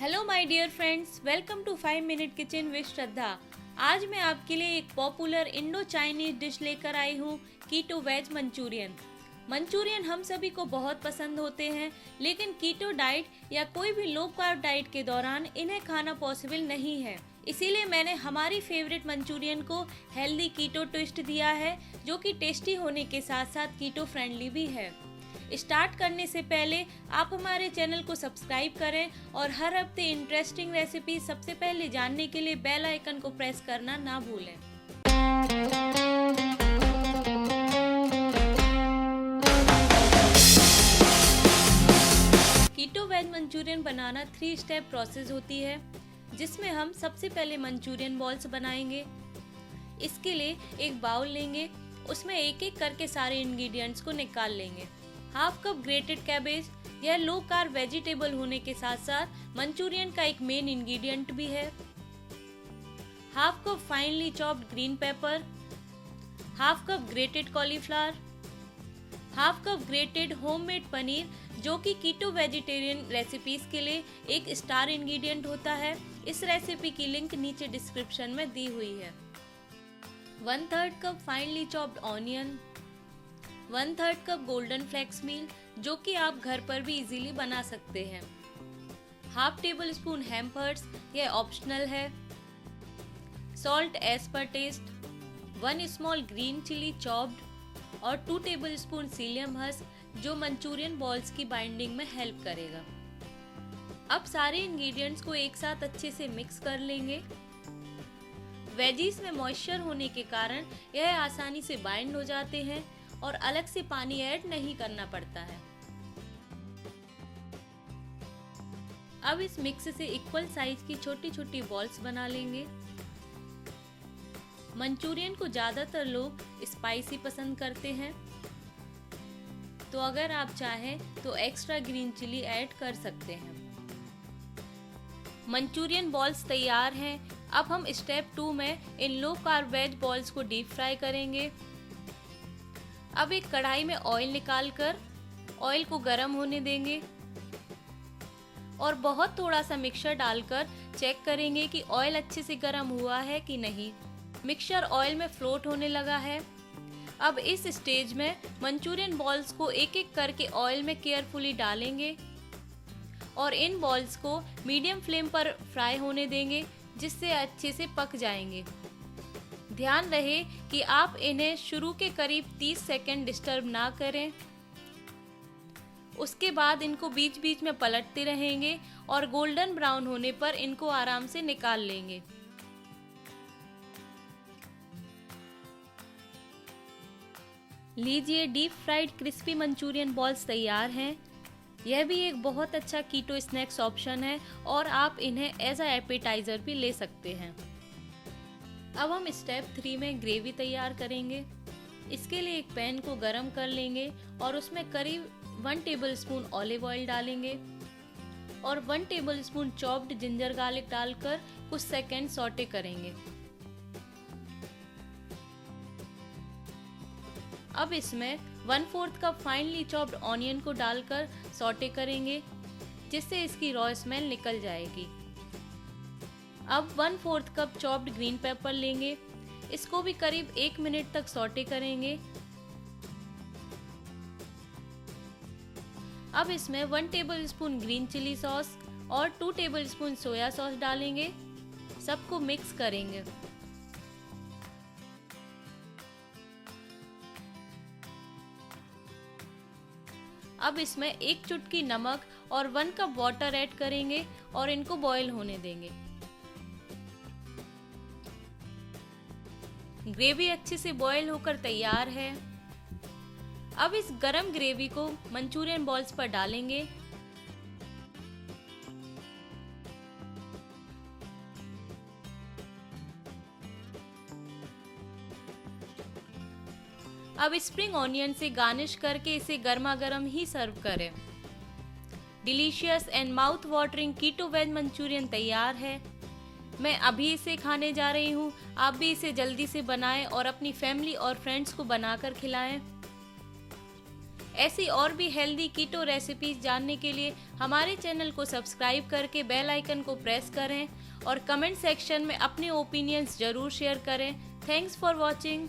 Hello my dear friends, welcome to 5 minute kitchen with Shraddha. आज मैं आपके लिए एक पॉपुलर इंडो चाइनीज डिश लेकर आई हूँ, कीटो वेज मंचूरियन। मंचूरियन हम सभी को बहुत पसंद होते हैं, लेकिन कीटो डाइट या कोई भी लो कार्ब डाइट के दौरान इन्हें खाना पॉसिबल नहीं है। इसीलिए मैंने हमारी फेवरेट मंचूरियन को हेल्दी कीटो ट्विस्ट दिया है, जो कि टेस्टी होने के साथ साथ कीटो फ्रेंडली भी है। स्टार्ट करने से पहले आप हमारे चैनल को सब्सक्राइब करें और हर हफ्ते इंटरेस्टिंग रेसिपी सबसे पहले जानने के लिए बेल आइकन को प्रेस करना ना भूलें। कीटो वेज मंचूरियन बनाना 3 स्टेप प्रोसेस होती है, जिसमें हम सबसे पहले मंचूरियन बॉल्स बनाएंगे। इसके लिए एक बाउल लेंगे, उसमें एक एक करके सारे इंग्रेडिएंट्स को निकाल लेंगे। हाफ कप ग्रेटेड कैबेज, यह लो कार्ब वेजिटेबल होने के साथ साथ मंचूरियन का एक मेन इंग्रेडिएंट भी है। Half cup finely chopped green pepper, half cup grated cauliflower, half cup grated homemade paneer, जो कि कीटो वेजिटेरियन रेसिपीज के लिए एक स्टार इंग्रेडिएंट होता है। इस रेसिपी की लिंक नीचे डिस्क्रिप्शन में दी हुई है। 1/3 cup finely chopped onion, 1/3 cup golden flax meal, जो कि आप घर पर भी इजीली बना सकते हैं। हाफ टेबल स्पून हैम्पर्स, यह ऑप्शनल है। Salt as per taste, 1 small green chilli chopped और 2 टेबल स्पून सीलियम हस्क, जो मंचूरियन बॉल्स की बाइंडिंग में हेल्प करेगा। अब सारे इंग्रेडिएंट्स को एक साथ अच्छे से मिक्स कर लेंगे। वेजीज में मॉइस्चर होने के कारण यह आसानी से बाइंड हो जाते हैं और अलग से पानी ऐड नहीं करना पड़ता है। अब इस मिक्स से इक्वल साइज की छोटी छोटी बॉल्स बना लेंगे। मंचूरियन को ज्यादातर लोग स्पाइसी पसंद करते हैं, तो अगर आप चाहें तो एक्स्ट्रा ग्रीन चिली ऐड कर सकते हैं। मंचूरियन बॉल्स तैयार हैं। अब हम स्टेप 2 में इन लो कार्ब वेज बॉल्स को डीप फ्राई करेंगे। अब एक कढ़ाई में ऑयल निकालकर ऑयल को गर्म होने देंगे और बहुत थोड़ा सा मिक्सचर डालकर चेक करेंगे कि ऑयल अच्छे से गर्म हुआ है कि नहीं। मिक्सचर ऑयल में फ्लोट होने लगा है। अब इस स्टेज में मंचूरियन बॉल्स को एक एक करके ऑयल में केयरफुली डालेंगे और इन बॉल्स को मीडियम फ्लेम पर फ्राई होने देंगे, जिससे अच्छे से पक जाएंगे। ध्यान रहे कि आप इन्हें शुरू के करीब 30 सेकंड डिस्टर्ब ना करें। उसके बाद इनको बीच बीच में पलटते रहेंगे और गोल्डन ब्राउन होने पर इनको आराम से निकाल लेंगे। लीजिए, deep fried crispy Manchurian balls तैयार हैं। यह भी एक बहुत अच्छा कीटो स्नैक्स ऑप्शन है और आप इन्हें एज अ एपेटाइजर भी ले सकते हैं। अब हम स्टेप 3 में ग्रेवी तैयार करेंगे। इसके लिए एक पैन को गरम कर लेंगे और उसमें करीब 1 टेबलस्पून ऑलिव ऑयल डालेंगे और 1 टेबलस्पून चॉप्ड जिंजर गार्लिक डालकर कुछ सेकंड सौटे करेंगे। अब इसमें 1/4 कप फाइनली चॉप्ड ऑनियन को डालकर सौटे करेंगे, जिससे इसकी रॉ स्मेल निकल जाएगी। अब 1/4 कप चॉप्ड ग्रीन पेपर लेंगे। इसको भी करीब 1 मिनट तक सौटे करेंगे। अब इसमें 1 टेबलस्पून ग्रीन चिली सॉस और 2 टेबलस्पून सोया सॉस डालेंगे। सबको मिक्स करेंगे। अब इसमें 1 चुटकी नमक और 1 कप वाटर ऐड करेंगे और इनको बॉईल होने देंगे। ग्रेवी अच्छे से बॉईल होकर तैयार है। अब इस गरम ग्रेवी को मंचूरियन बॉल्स पर डालेंगे। अब स्प्रिंग ऑनियन से गार्निश करके इसे गर्मा गर्म ही सर्व करें। Delicious and mouth watering keto veg Manchurian तैयार है। मैं अभी इसे खाने जा रही हूँ। आप भी इसे जल्दी से बनाएं और अपनी फैमिली और फ्रेंड्स को बनाकर खिलाएं। ऐसी और भी हेल्दी कीटो रेसिपीज जानने के लिए हमारे चैनल को सब्सक्राइब करके बेल आइकन को प्रेस करें और कमेंट सेक्शन में अपने ओपिनियंस जरूर शेयर करें। Thanks for watching.